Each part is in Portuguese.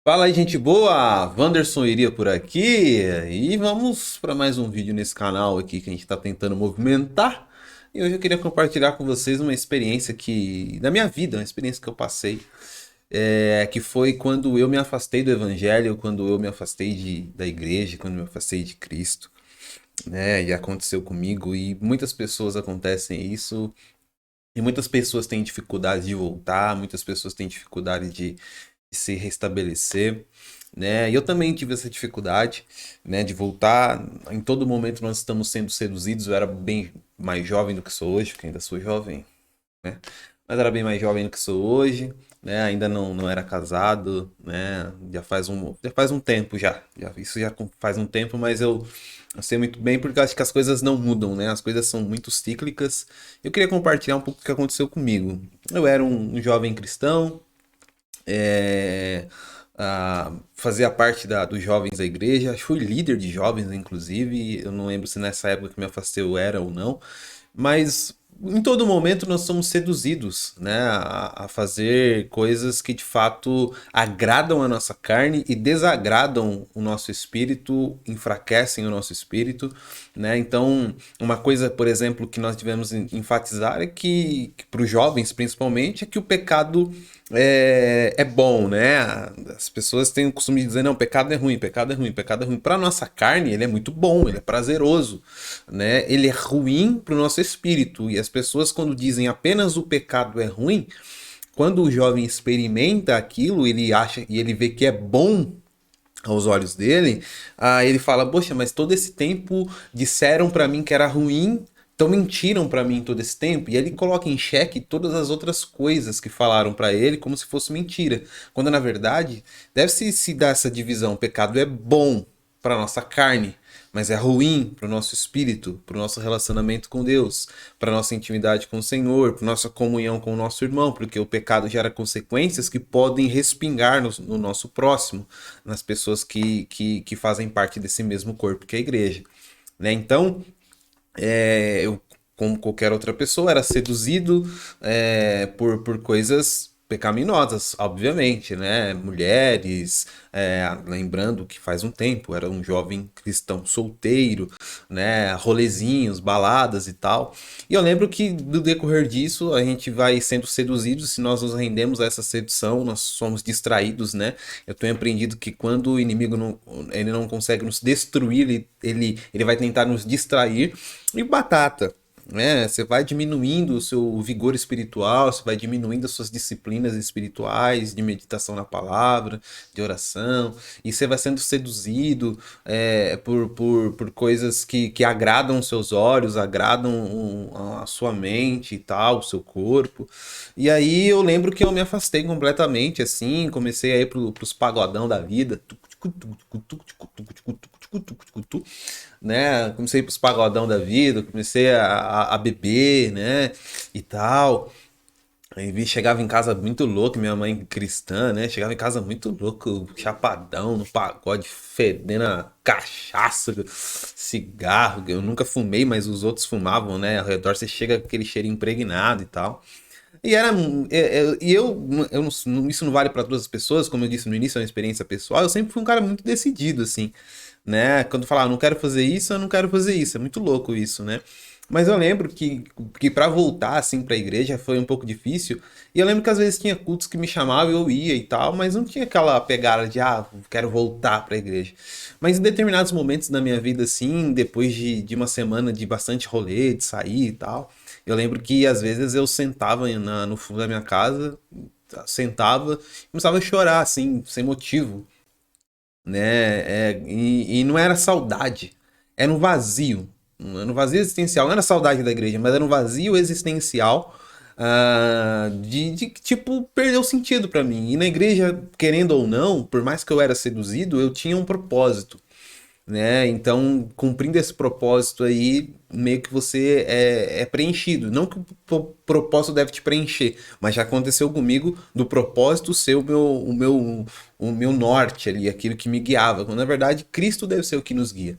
Fala aí, gente boa! Wanderson iria por aqui e vamos para mais um vídeo nesse canal aqui que a gente está tentando movimentar. E hoje eu queria compartilhar com vocês uma experiência da minha vida, uma experiência que eu passei, que foi quando eu me afastei do Evangelho, quando eu me afastei da igreja, quando eu me afastei de Cristo, né? E aconteceu comigo e muitas pessoas acontecem isso e muitas pessoas têm dificuldade de voltar, muitas pessoas têm dificuldade de se restabelecer, né? E eu também tive essa dificuldade, né, de voltar. Em todo momento nós estamos sendo seduzidos. Eu era bem mais jovem do que sou hoje, porque ainda sou jovem, né? Mas era bem mais jovem do que sou hoje, né? Ainda não era casado, né? Já faz um tempo isso já faz um tempo, mas eu sei muito bem porque eu acho que as coisas não mudam, né? As coisas são muito cíclicas. Eu queria compartilhar um pouco o que aconteceu comigo. Eu era um jovem cristão, é, fazia parte dos jovens da igreja, fui líder de jovens, inclusive. Eu não lembro se nessa época que me afastei eu era ou não, mas em todo momento nós somos seduzidos, né, a fazer coisas que de fato agradam a nossa carne e desagradam o nosso espírito, enfraquecem o nosso espírito, né? Então, uma coisa, por exemplo, que nós devemos enfatizar é que para os jovens, principalmente, é que o pecado é bom, né? As pessoas têm o costume de dizer, não, pecado é ruim, pecado é ruim, pecado é ruim. Para nossa carne, ele é muito bom, ele é prazeroso, né? Ele é ruim para o nosso espírito. E as pessoas, quando dizem apenas o pecado é ruim, quando o jovem experimenta aquilo, ele acha e ele vê que é bom aos olhos dele, ele fala, poxa, mas todo esse tempo disseram para mim que era ruim, então mentiram para mim todo esse tempo, e ele coloca em xeque todas as outras coisas que falaram para ele como se fosse mentira, quando na verdade deve-se se dar essa divisão, o pecado é bom para nossa carne, mas é ruim para o nosso espírito, para o nosso relacionamento com Deus, para a nossa intimidade com o Senhor, para a nossa comunhão com o nosso irmão, porque o pecado gera consequências que podem respingar no nosso próximo, nas pessoas que fazem parte desse mesmo corpo que é a igreja. Né? Então, eu, como qualquer outra pessoa, era seduzido por coisas pecaminosas, obviamente, né? Mulheres, lembrando que faz um tempo, era um jovem cristão solteiro, né? Rolezinhos, baladas e tal. E eu lembro que do decorrer disso, a gente vai sendo seduzido, se nós nos rendemos a essa sedução, nós somos distraídos, né? Eu tenho aprendido que quando o inimigo ele não consegue nos destruir, ele vai tentar nos distrair. E batata, né? Você vai diminuindo o seu vigor espiritual, você vai diminuindo as suas disciplinas espirituais, de meditação na palavra, de oração, e você vai sendo seduzido por coisas que agradam os seus olhos, agradam a sua mente e tal, o seu corpo. E aí eu lembro que eu me afastei completamente, assim, comecei a ir pros pagodão da vida, né? Comecei a ir pros pagodão da vida, comecei a beber, né? E tal. Aí chegava em casa muito louco, minha mãe cristã, né? Chegava em casa muito louco, chapadão, no pagode, fedendo a cachaça, cigarro. Eu nunca fumei, mas os outros fumavam, né? Ao redor você chega com aquele cheiro impregnado e tal. E era. E eu isso não vale para todas as pessoas, como eu disse no início, é uma experiência pessoal. Eu sempre fui um cara muito decidido, assim, né? Quando falava, não quero fazer isso, eu não quero fazer isso. É muito louco isso, né? Mas eu lembro que para voltar, assim, pra igreja foi um pouco difícil. E eu lembro que às vezes tinha cultos que me chamavam e eu ia e tal, mas não tinha aquela pegada de, quero voltar pra igreja. Mas em determinados momentos da minha vida, assim, depois de uma semana de bastante rolê, de sair e tal. Eu lembro que às vezes eu sentava no fundo da minha casa, sentava e começava a chorar, assim, sem motivo, né? E não era saudade, era um vazio. Era um vazio existencial. Não era saudade da igreja, mas era um vazio existencial, tipo, perdeu sentido pra mim. E na igreja, querendo ou não, por mais que eu era seduzido, eu tinha um propósito, né? Então, cumprindo esse propósito aí, meio que você é preenchido. Não que o propósito deve te preencher, mas já aconteceu comigo do propósito ser o meu norte ali, aquilo que me guiava. Quando na verdade Cristo deve ser o que nos guia,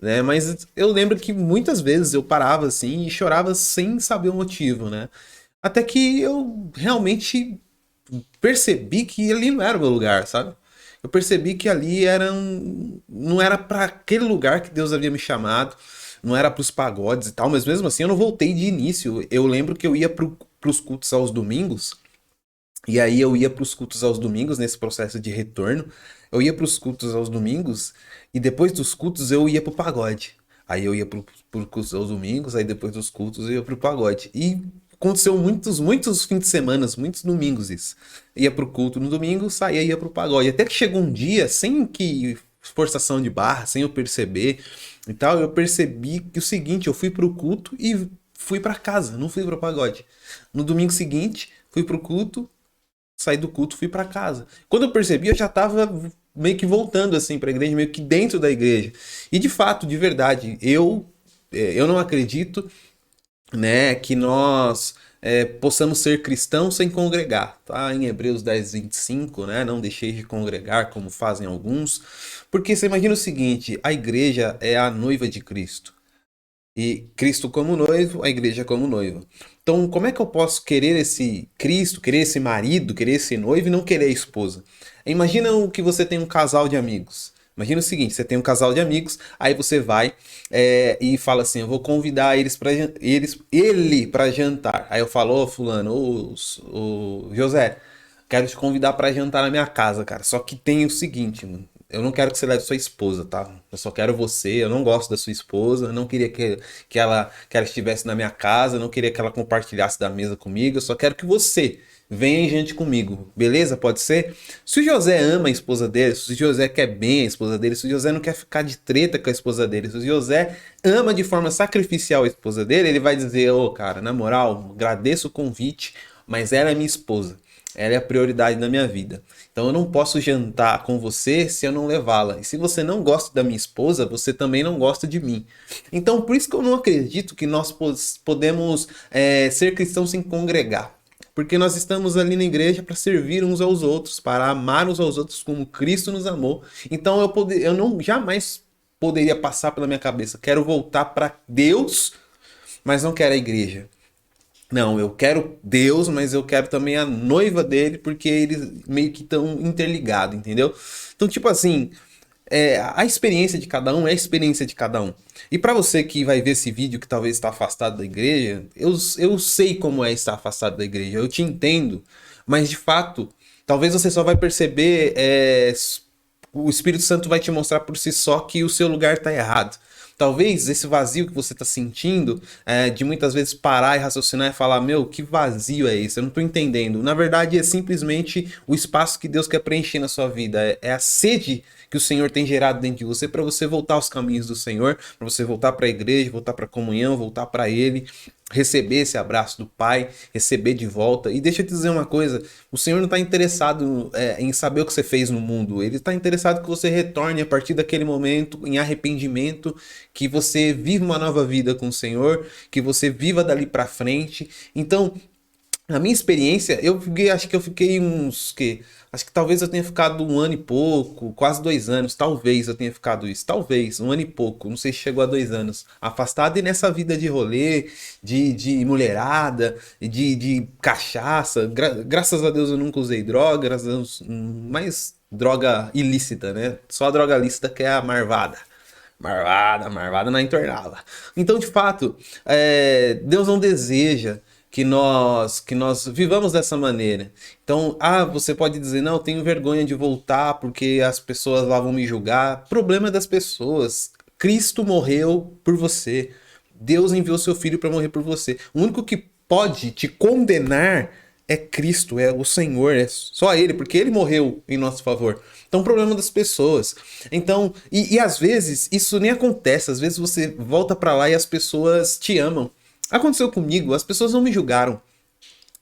né? Mas eu lembro que muitas vezes eu parava assim e chorava sem saber o motivo, né? Até que eu realmente percebi que ali não era o meu lugar, sabe? eu percebi que ali não era para aquele lugar que Deus havia me chamado, não era para os pagodes e tal, mas mesmo assim eu não voltei de início. Eu lembro que eu ia para os cultos aos domingos, e aí eu ia para os cultos aos domingos nesse processo de retorno. Eu ia para os cultos aos domingos e depois dos cultos eu ia para o pagode. Aí eu ia para os cultos aos domingos, aí depois dos cultos eu ia para o pagode. E aconteceu muitos fins de semana, muitos domingos isso. Ia para o culto no domingo, saía e ia para o pagode. Até que chegou um dia, sem que forçação de barra, sem eu perceber e tal, eu percebi que o seguinte, eu fui para o culto e fui para casa, não fui para o pagode. No domingo seguinte, fui para o culto, saí do culto, fui para casa. Quando eu percebi, eu já estava meio que voltando assim para a igreja, meio que dentro da igreja. E de fato, de verdade, eu não acredito, né, que nós possamos ser cristãos sem congregar. Tá em Hebreus 10:25, né? Não deixeis de congregar como fazem alguns. Porque você imagina o seguinte, a igreja é a noiva de Cristo. E Cristo como noivo, a igreja como noiva. Então, como é que eu posso querer esse Cristo, querer esse marido, querer esse noivo e não querer a esposa? Imagina o que você tem um casal de amigos. Imagina o seguinte, você tem um casal de amigos, aí você vai e fala assim, eu vou convidar ele para jantar. Aí eu falo, ô fulano, ô José, quero te convidar para jantar na minha casa, cara. Só que tem o seguinte, mano. Eu não quero que você leve sua esposa, tá? Eu só quero você. Eu não gosto da sua esposa. Eu não queria que ela estivesse na minha casa. Eu não queria que ela compartilhasse da mesa comigo. Eu só quero que você venha gente comigo. Beleza? Pode ser? Se o José ama a esposa dele, se o José quer bem a esposa dele, se o José não quer ficar de treta com a esposa dele, se o José ama de forma sacrificial a esposa dele, ele vai dizer: ô, cara, na moral, agradeço o convite, mas ela é minha esposa. Ela é a prioridade da minha vida. Então eu não posso jantar com você se eu não levá-la. E se você não gosta da minha esposa, você também não gosta de mim. Então por isso que eu não acredito que nós podemos ser cristãos sem congregar. Porque nós estamos ali na igreja para servir uns aos outros, para amar uns aos outros como Cristo nos amou. Então eu não jamais poderia passar pela minha cabeça. Quero voltar para Deus, mas não quero a igreja. Não, eu quero Deus, mas eu quero também a noiva dele, porque eles meio que estão interligados, entendeu? Então, tipo assim, a experiência de cada um é a experiência de cada um. E pra você que vai ver esse vídeo que talvez está afastado da igreja, eu sei como é estar afastado da igreja, eu te entendo, mas de fato, talvez você só vai perceber, o Espírito Santo vai te mostrar por si só que o seu lugar está errado. Talvez esse vazio que você está sentindo, de muitas vezes parar e raciocinar e falar, meu, que vazio é esse? Eu não estou entendendo. Na verdade, é simplesmente o espaço que Deus quer preencher na sua vida. É a sede que o Senhor tem gerado dentro de você para você voltar aos caminhos do Senhor, para você voltar para a igreja, voltar para a comunhão, voltar para Ele, receber esse abraço do Pai, receber de volta. E deixa eu te dizer uma coisa, o Senhor não está interessado em saber o que você fez no mundo, Ele está interessado que você retorne a partir daquele momento em arrependimento, que você viva uma nova vida com o Senhor, que você viva dali para frente. Então, na minha experiência, acho que eu fiquei acho que talvez eu tenha ficado 1 ano e pouco, quase 2 anos, talvez eu tenha ficado isso, talvez, 1 ano e pouco, não sei se chegou a 2 anos, afastado e nessa vida de rolê, de mulherada, de cachaça, graças a Deus eu nunca usei droga, graças a Deus, mais droga ilícita, né? Só a droga lícita que é a marvada. Marvada na entornava. Então, de fato, Deus não deseja que nós vivamos dessa maneira. Então, você pode dizer, não, eu tenho vergonha de voltar porque as pessoas lá vão me julgar. Problema das pessoas. Cristo morreu por você. Deus enviou seu filho para morrer por você. O único que pode te condenar é Cristo, é o Senhor, é só Ele, porque Ele morreu em nosso favor. Então, o problema das pessoas. Então, e às vezes isso nem acontece. Às vezes você volta para lá e as pessoas te amam. Aconteceu comigo, as pessoas não me julgaram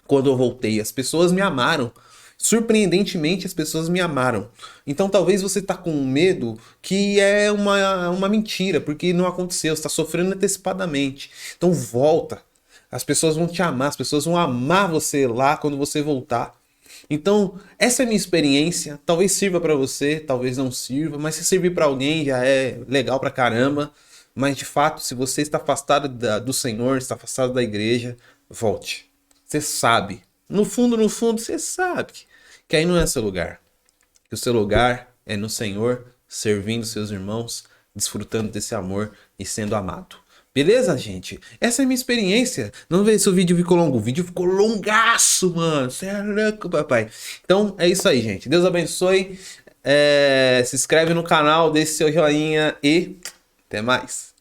quando eu voltei, as pessoas me amaram. Surpreendentemente, as pessoas me amaram. Então, talvez você tá com medo que é uma mentira, porque não aconteceu, você tá sofrendo antecipadamente. Então, volta. As pessoas vão te amar, as pessoas vão amar você lá quando você voltar. Então, essa é a minha experiência. Talvez sirva pra você, talvez não sirva, mas se servir pra alguém já é legal pra caramba. Mas de fato, se você está afastado do Senhor, está afastado da igreja, volte. Você sabe. No fundo, você sabe que aí não é seu lugar. Que o seu lugar é no Senhor, servindo seus irmãos, desfrutando desse amor e sendo amado. Beleza, gente? Essa é a minha experiência. Não vê se o vídeo ficou longo. O vídeo ficou longaço, mano. Você é louco, papai. Então, é isso aí, gente. Deus abençoe. Se inscreve no canal, deixe seu joinha e até mais.